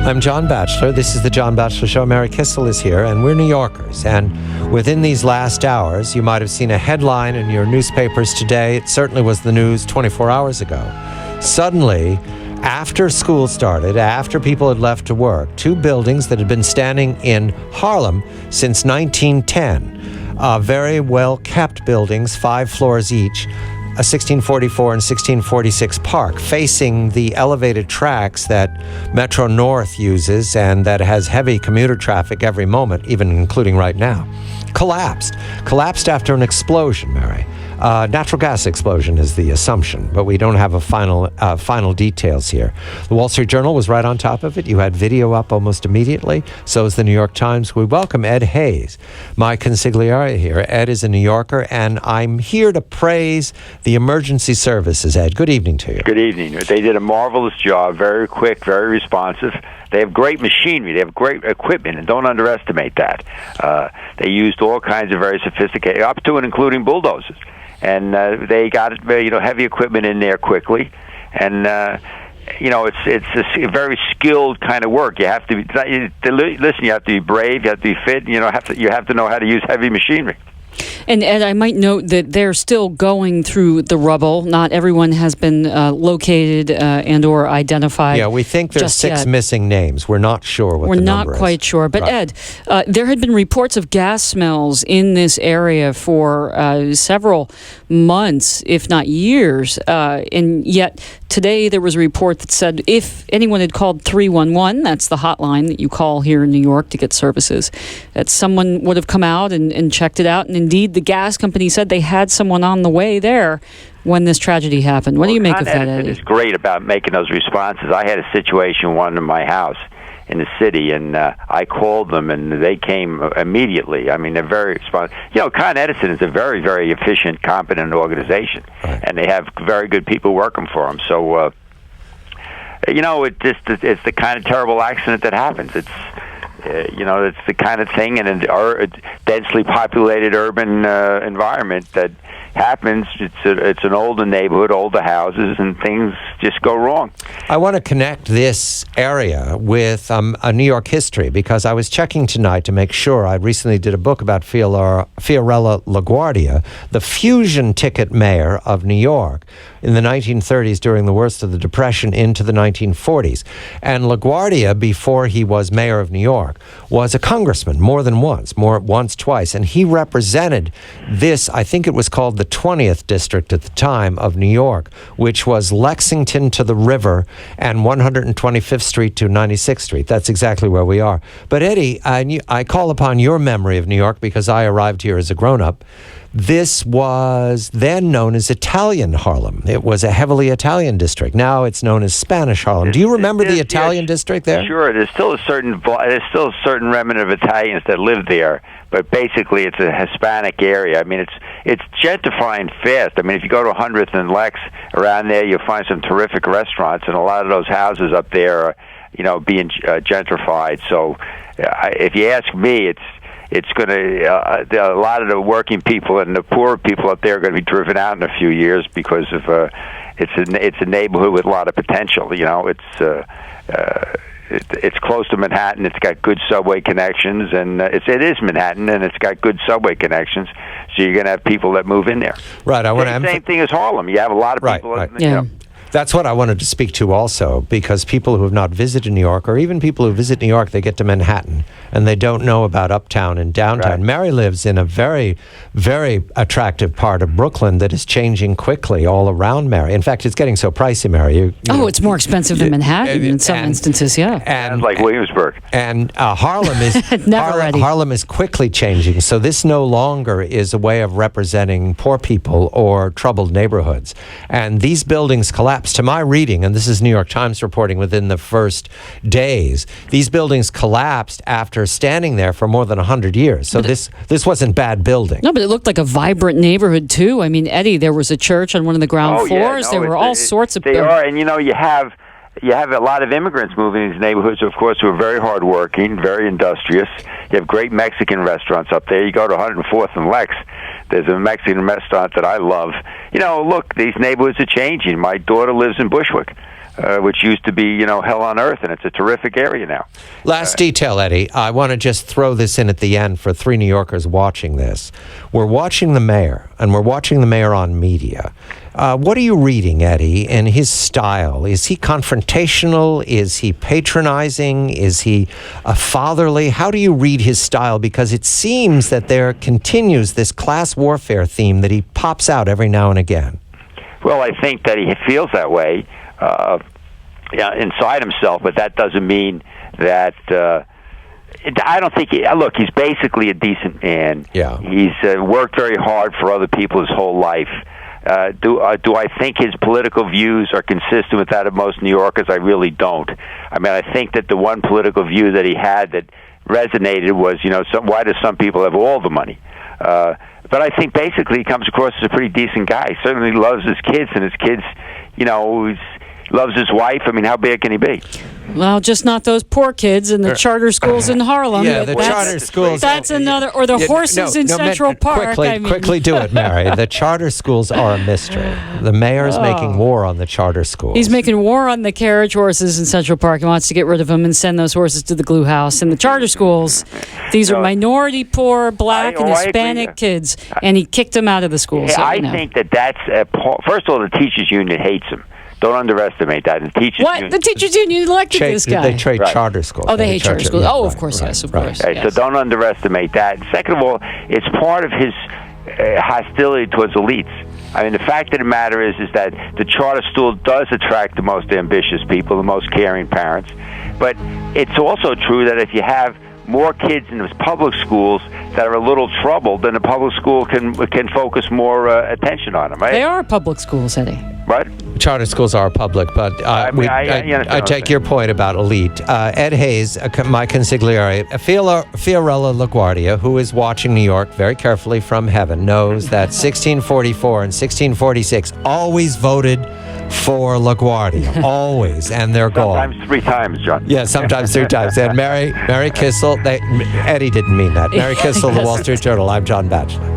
I'm John Batchelor. This is the John Batchelor Show. Mary Kissel is here, and we're New Yorkers. And within these last hours, you might have seen a headline in your newspapers today. It certainly was the news 24 hours ago. Suddenly, after school started, after people had left to work, two buildings that had been standing in Harlem since 1910, very well-kept buildings, 5 floors each, a 1644 and 1646 park facing the elevated tracks that Metro North uses and that has heavy commuter traffic every moment, even including right now, collapsed after an explosion, Mary. Natural gas explosion is the assumption, but we don't have a final details here. The Wall Street Journal was right on top of it. You had video up almost immediately. So is the New York Times. We welcome Ed Hayes, my consigliere here. Ed is a New Yorker, and I'm here to praise the emergency services. Ed, good evening to you. Good evening. They did a marvelous job, very quick, very responsive. They have great machinery. They have great equipment, and don't underestimate that. They used all kinds of very sophisticated, up to and including bulldozers. And they got heavy equipment in there quickly, and it's a very skilled kind of work. You have to listen. You have to be brave. You have to be fit. You have to know how to use heavy machinery. And Ed, I might note that they're still going through the rubble. Not everyone has been located and or identified. Yeah, we think there's 6 yet. Missing names. We're not sure what the number is. We're not quite sure. But right. Ed, there had been reports of gas smells in this area for several months, if not years. And yet today there was a report that said if anyone had called 311, that's the hotline that you call here in New York to get services, that someone would have come out and checked it out. And indeed, the gas company said they had someone on the way there when this tragedy happened. What do you make of that, Eddie? It's great about making those responses. I had a situation one in my house in the city, and I called them, and they came immediately. I mean, they're very responsive. Con Edison is a very, very efficient, competent organization, right. And they have very good people working for them. So, it's the kind of terrible accident that happens. It's the kind of thing in a densely populated urban environment that happens. It's an older neighborhood, older houses, and things just go wrong. I want to connect this area with a New York history, because I was checking tonight to make sure. I recently did a book about Fiorella LaGuardia, the fusion ticket mayor of New York in the 1930s during the worst of the Depression into the 1940s. And LaGuardia, before he was mayor of New York, was a congressman more than once, twice, and he represented this, I think it was called the 20th district at the time of New York, which was Lexington to the river and 125th Street to 96th Street. That's exactly where we are. But Eddie, I call upon your memory of New York because I arrived here as a grown-up. This was then known as Italian Harlem. It was a heavily Italian district. Now it's known as Spanish Harlem. Do you remember the Italian district there? Sure. There's still a certain remnant of Italians that live there, but basically it's a Hispanic area. I mean, it's gentrifying fast. I mean, if you go to 100th and Lex, around there, you'll find some terrific restaurants, and a lot of those houses up there are, being gentrified. So, if you ask me, it's going to a lot of the working people and the poorer people up there are going to be driven out in a few years because of it's a neighborhood with a lot of potential. It's close to Manhattan. It's got good subway connections, and it is Manhattan, and it's got good subway connections. So you're going to have people that move in there. Right. Same thing as Harlem. You have a lot of people. Right. Yeah. That's what I wanted to speak to also, because people who have not visited New York, or even people who visit New York, they get to Manhattan, and they don't know about uptown and downtown. Right. Mary lives in a very, very attractive part of Brooklyn that is changing quickly all around Mary. In fact, it's getting so pricey, Mary. It's more expensive than Manhattan in some instances, yeah. And like Williamsburg. And Harlem is Harlem is quickly changing, so this no longer is a way of representing poor people or troubled neighborhoods. And these buildings collapse. To my reading, and this is New York Times reporting within the first days, these buildings collapsed after standing there for more than 100 years. So this wasn't bad building. No, but it looked like a vibrant neighborhood, too. I mean, Eddie, there was a church on one of the ground floors. There were all sorts of... They are, and you have a lot of immigrants moving in these neighborhoods, of course, who are very hardworking, very industrious. You have great Mexican restaurants up there. You go to 104th and Lex, there's a Mexican restaurant that I love. Look, these neighborhoods are changing. My daughter lives in Bushwick. which used to be, hell on earth, and it's a terrific area now. Last detail, Eddie. I want to just throw this in at the end for 3 New Yorkers watching this. We're watching the mayor, and we're watching the mayor on media. What are you reading, Eddie, in his style? Is he confrontational? Is he patronizing? Is he fatherly? How do you read his style? Because it seems that there continues this class warfare theme that he pops out every now and again. Well, I think that he feels that way inside himself, but that doesn't mean that... I don't think... Look, he's basically a decent man. Yeah. He's worked very hard for other people his whole life. Do I think his political views are consistent with that of most New Yorkers? I really don't. I mean, I think that the one political view that he had that resonated was, why do some people have all the money? But I think basically he comes across as a pretty decent guy. He certainly loves his kids, and his kids, loves his wife. I mean, how bad can he be? Well, just not those poor kids in the charter schools in Harlem. Yeah, the charter schools. That's another, or the horses in Central Park. Quickly do it, Mary. The charter schools are a mystery. The mayor's making war on the charter schools. He's making war on the carriage horses in Central Park and wants to get rid of them and send those horses to the glue house. And the charter schools, these are minority, poor, black, and Hispanic kids, and he kicked them out of the schools. Yeah, I think that's first of all, the teachers' union hates him. Don't underestimate that. And The teachers' union elected this guy. They trade charter schools. Oh, they hate charter schools. Of course, yes, of course. Right. Yes. So don't underestimate that. Second of all, it's part of his hostility towards elites. I mean, the fact of the matter is that the charter school does attract the most ambitious people, the most caring parents. But it's also true that if you have more kids in the public schools that are a little troubled, then the public school can focus more attention on them, right? They are public schools, Eddie. What? Charter schools are public, but I take your point about elite. Ed Hayes, my consigliere, Fiorella LaGuardia, who is watching New York very carefully from heaven, knows that 1644 and 1646 always voted for LaGuardia, always, and they're gone. Sometimes 3 times, John. Yeah, sometimes 3 times. And Mary Kissel, Eddie didn't mean that. Mary Kissel, The Wall Street Journal. I'm John Batchelor.